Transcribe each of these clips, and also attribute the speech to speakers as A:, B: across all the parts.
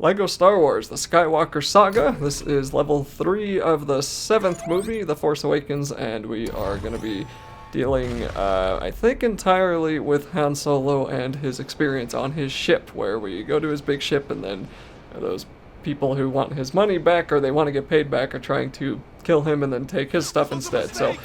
A: Lego Star Wars, the Skywalker Saga. This is level 3 of the 7th movie, The Force Awakens, and we are going to be dealing, I think, entirely with Han Solo and his experience on his ship, where we go to his big ship and then those people who want his money back or they want to get paid back are trying to kill him and then take his stuff instead. So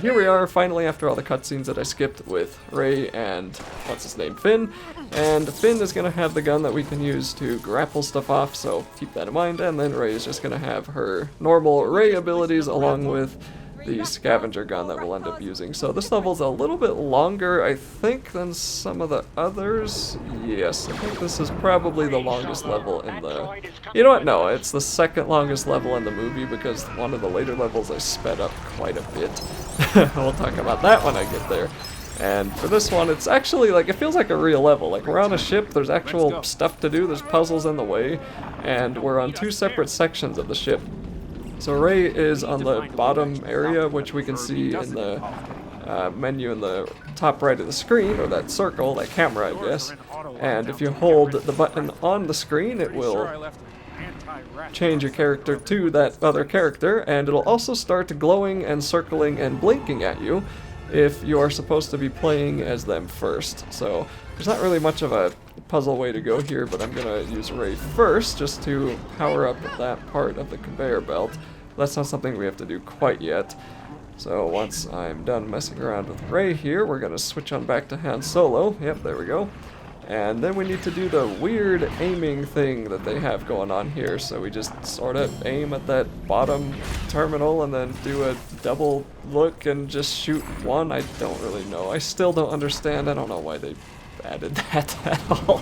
A: here we are, finally, after all the cutscenes that I skipped with Rey and, what's his name, Finn. And Finn is going to have the gun that we can use to grapple stuff off, so keep that in mind. And then Rey is just going to have her normal Rey abilities along with the scavenger gun that we'll end up using. So this level's a little bit longer, I think, than some of the others. Yes, I think this is probably the longest level in the... You know what? No, it's the second longest level in the movie because one of the later levels I sped up quite a bit. We'll talk about that when I get there. And for this one, it's actually, like, it feels like a real level. Like, we're on a ship, there's actual stuff to do, there's puzzles in the way, and we're on two separate sections of the ship. So Rey is on the bottom area, which we can see in the menu in the top right of the screen, or that circle, that camera, I guess. And if you hold the button on the screen, it will change your character to that other character, and it'll also start glowing and circling and blinking at you if you are supposed to be playing as them first. So there's not really much of a puzzle way to go here, but I'm gonna use Rey first just to power up that part of the conveyor belt. That's not something we have to do quite yet. So once I'm done messing around with Rey here, we're gonna switch on back to Han Solo. Yep, there we go. And then we need to do the weird aiming thing that they have going on here. So we just sort of aim at that bottom terminal and then do a double look and just shoot one. I don't really know. I still don't understand. I don't know why they added that at all.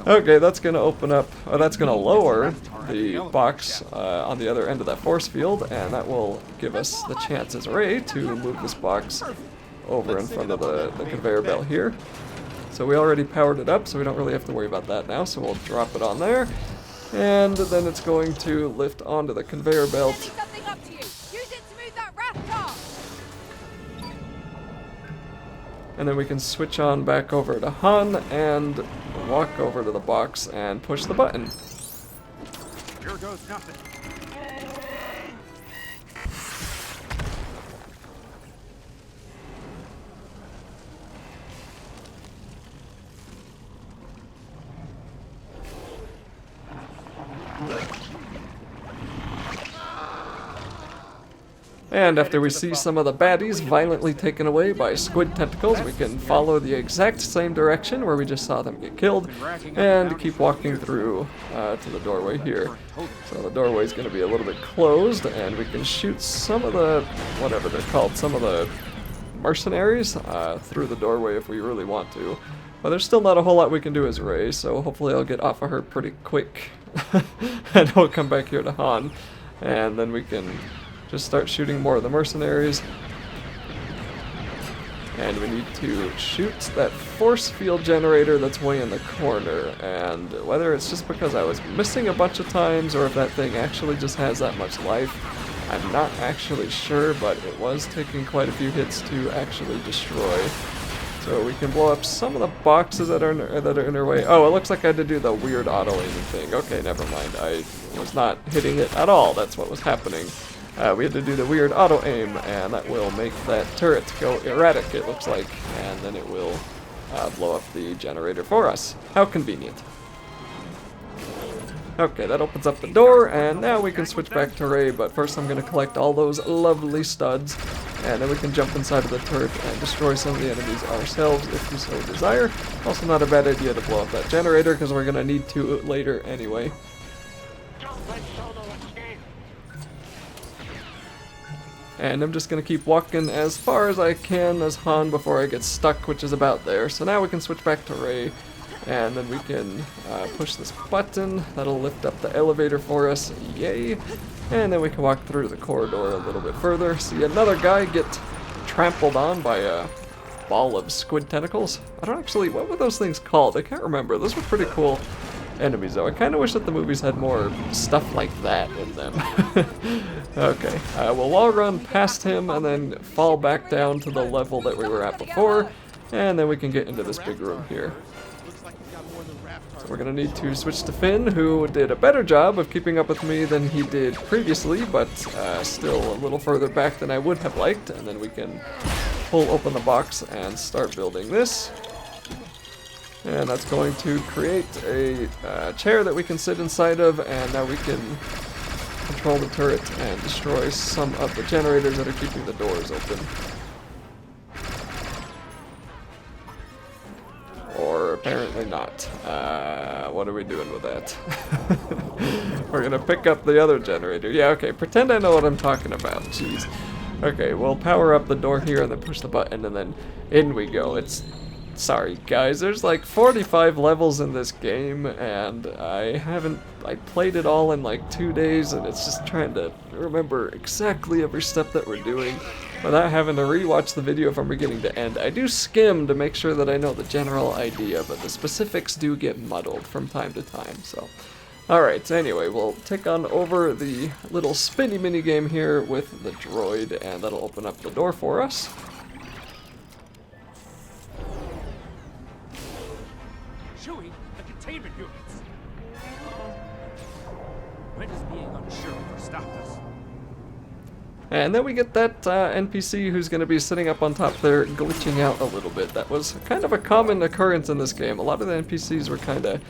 A: Okay, that's gonna open up, or that's gonna lower the box on the other end of that force field, and that will give us the chance as Rey to move this box over in front of the conveyor belt here. So we already powered it up, so we don't really have to worry about that now, so we'll drop it on there. And then it's going to lift onto the conveyor belt. And then we can switch on back over to Han and walk over to the box and push the button.
B: Here goes nothing.
A: And after we see some of the baddies violently taken away by squid tentacles, we can follow the exact same direction where we just saw them get killed, and keep walking through to the doorway here. So the doorway is going to be a little bit closed, and we can shoot some of the, whatever they're called, some of the mercenaries through the doorway if we really want to. But there's still not a whole lot we can do as Rey, so hopefully I'll get off of her pretty quick. And we'll come back here to Han, and then we can just start shooting more of the mercenaries. And we need to shoot that force field generator that's way in the corner. And whether it's just because I was missing a bunch of times or if that thing actually just has that much life, I'm not actually sure, but it was taking quite a few hits to actually destroy. So we can blow up some of the boxes that are in our way. Oh, it looks like I had to do the weird auto-aiming thing. Okay, never mind. I was not hitting it at all. That's what was happening. We had to do the weird auto-aim, and that will make that turret go erratic, it looks like, and then it will blow up the generator for us. How convenient. Okay, that opens up the door, and now we can switch back to Rey, but first I'm going to collect all those lovely studs, and then we can jump inside of the turret and destroy some of the enemies ourselves if we so desire. Also not a bad idea to blow up that generator, because we're going to need to later anyway. And I'm just going to keep walking as far as I can as Han before I get stuck, which is about there. So now we can switch back to Rey, and then we can push this button. That'll lift up the elevator for us. Yay! And then we can walk through the corridor a little bit further. See another guy get trampled on by a ball of squid tentacles. I don't actually... What were those things called? I can't remember. Those were pretty cool enemies, though. I kind of wish that the movies had more stuff like that in them. Okay, we'll wall run past him and then fall back down to the level that we were at before, and then we can get into this big room here. we're going to need to switch to Finn, who did a better job of keeping up with me than he did previously, but still a little further back than I would have liked. And then we can pull open the box and start building this. And that's going to create a chair that we can sit inside of, and now we can control the turret and destroy some of the generators that are keeping the doors open. Or apparently not. What are we doing with that? We're gonna pick up the other generator. Yeah, okay, pretend I know what I'm talking about. Jeez. Okay, we'll power up the door here and then push the button and then in we go. Sorry guys, there's like 45 levels in this game and I played it all in like 2 days, and it's just trying to remember exactly every step that we're doing without having to rewatch the video from beginning to end. I do skim to make sure that I know the general idea, but the specifics do get muddled from time to time, so. Alright, anyway, we'll take on over the little spinny mini game here with the droid, and that'll open up the door for us.
B: Chewie, the containment units. When does being unsure ever stopped us?
A: And then we get that NPC who's going to be sitting up on top there glitching out a little bit. That was kind of a common occurrence in this game. A lot of the NPCs were kind of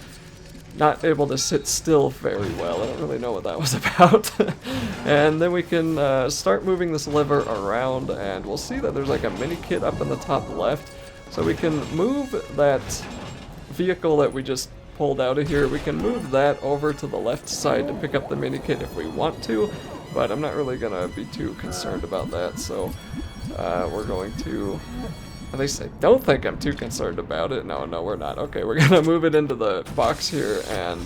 A: not able to sit still very well. I don't really know what that was about. And then we can start moving this lever around, and we'll see that there's like a Minikit up in the top left. So we can move that vehicle that we just pulled out of here. We can move that over to the left side to pick up the Minikit if we want to, but I'm not really gonna be too concerned about that, so we're going to, at least I don't think I'm too concerned about it. No, we're not. Okay, we're gonna move it into the box here and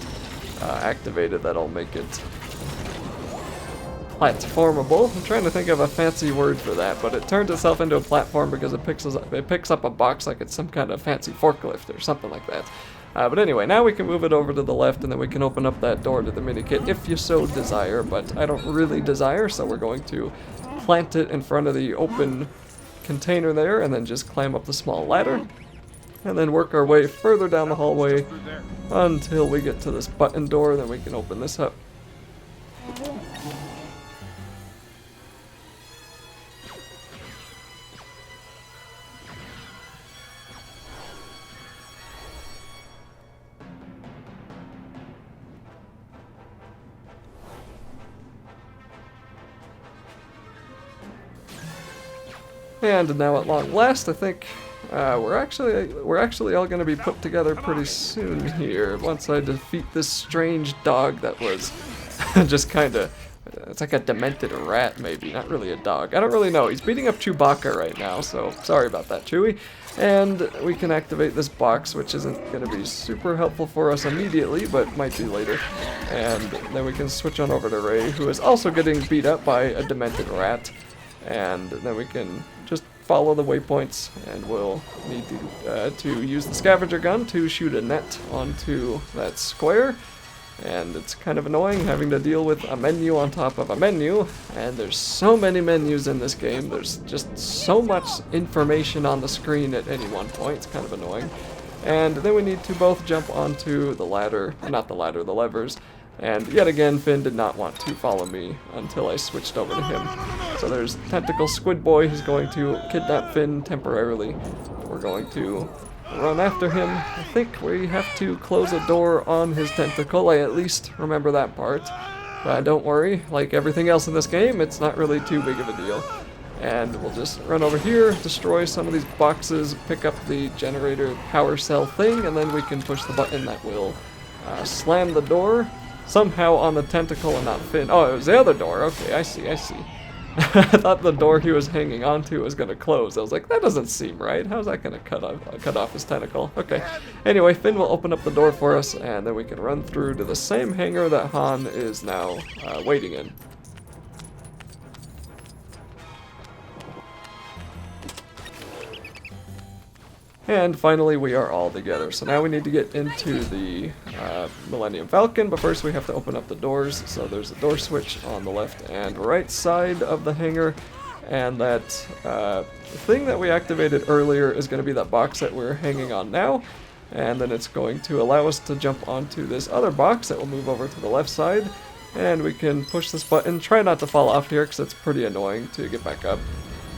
A: activate it. That'll make it platformable. I'm trying to think of a fancy word for that, but it turns itself into a platform because it picks up a box like it's some kind of fancy forklift or something like that. But anyway, now we can move it over to the left, and then we can open up that door to the Minikit if you so desire, but I don't really desire, so we're going to plant it in front of the open container there, and then just climb up the small ladder, and then work our way further down the hallway until we get to this button door, then we can open this up. And now at long last, I think we're actually all going to be put together pretty soon here. Once I defeat this strange dog that was just kind of, it's like a demented rat maybe, not really a dog. I don't really know. He's beating up Chewbacca right now, so sorry about that, Chewie. And we can activate this box, which isn't going to be super helpful for us immediately, but might be later. And then we can switch on over to Rey, who is also getting beat up by a demented rat. And then we can just follow the waypoints, and we'll need to use the scavenger gun to shoot a net onto that square. And it's kind of annoying having to deal with a menu on top of a menu, and there's so many menus in this game. There's just so much information on the screen at any one point. It's kind of annoying. And then we need to both jump onto the ladder, not the ladder, the levers. And yet again, Finn did not want to follow me until I switched over to him. So there's Tentacle Squid Boy who's going to kidnap Finn temporarily. We're going to run after him. I think we have to close a door on his tentacle. I at least remember that part. Don't worry, like everything else in this game, it's not really too big of a deal. And we'll just run over here, destroy some of these boxes, pick up the generator power cell thing, and then we can push the button that will slam the door. Somehow on the tentacle and not Finn. Oh, it was the other door. Okay, I see. I thought the door he was hanging onto was going to close. I was like, that doesn't seem right. How's that going to cut off his tentacle? Okay. Anyway, Finn will open up the door for us, and then we can run through to the same hangar that Han is now waiting in. And finally, we are all together. So now we need to get into the Millennium Falcon, but first we have to open up the doors. So there's a door switch on the left and right side of the hangar, and that thing that we activated earlier is going to be that box that we're hanging on now. and then it's going to allow us to jump onto this other box that will move over to the left side, and we can push this button. Try not to fall off here because it's pretty annoying to get back up.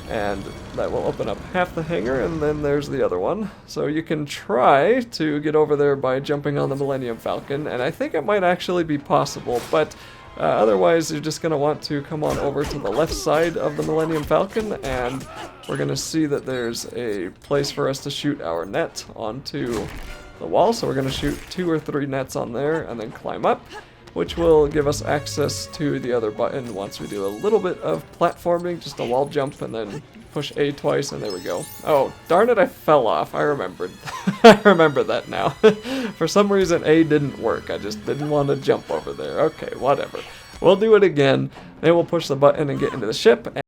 A: And that will open up half the hangar, and then there's the other one. So you can try to get over there by jumping on the Millennium Falcon, and I think it might actually be possible, but otherwise you're just going to want to come on over to the left side of the Millennium Falcon, and we're going to see that there's a place for us to shoot our net onto the wall. So we're going to shoot 2 or 3 nets on there and then climb up, which will give us access to the other button once we do a little bit of platforming, just a wall jump and then push A twice, and there we go. Oh, darn it, I fell off. I remembered. I remember that now. For some reason, A didn't work. I just didn't want to jump over there. Okay, whatever. We'll do it again, then we'll push the button and get into the ship,